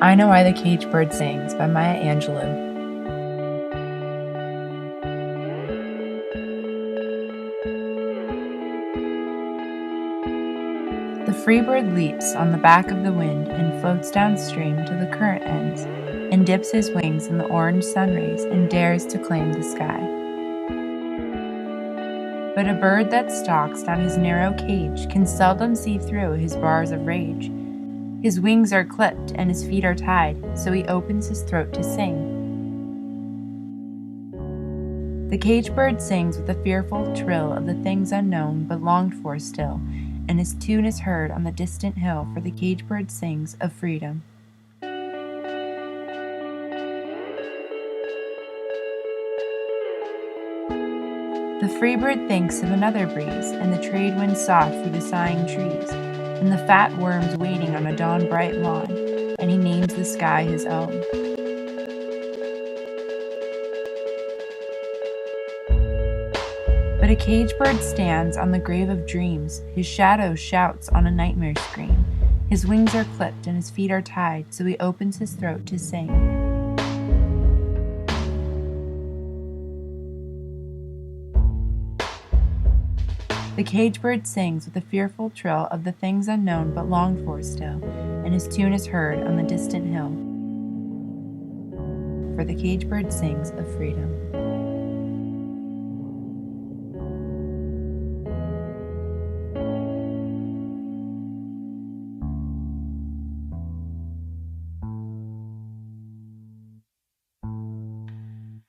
I Know Why the Caged Bird Sings by Maya Angelou. The free bird leaps on the back of the wind and floats downstream to the current ends, and dips his wings in the orange sun rays and dares to claim the sky. But a bird that stalks down his narrow cage can seldom see through his bars of rage. His wings are clipped and his feet are tied, so he opens his throat to sing. The caged bird sings with a fearful trill of the things unknown but longed for still, and his tune is heard on the distant hill, for the caged bird sings of freedom. The free bird thinks of another breeze, and the trade wind soft through the sighing trees, and the fat worms waiting on a dawn-bright lawn, and he names the sky his own. But a caged bird stands on the grave of dreams, his shadow shouts on a nightmare scream, his wings are clipped and his feet are tied, so he opens his throat to sing. The caged bird sings with a fearful trill of the things unknown but longed for still, and his tune is heard on the distant hill, for the caged bird sings of freedom.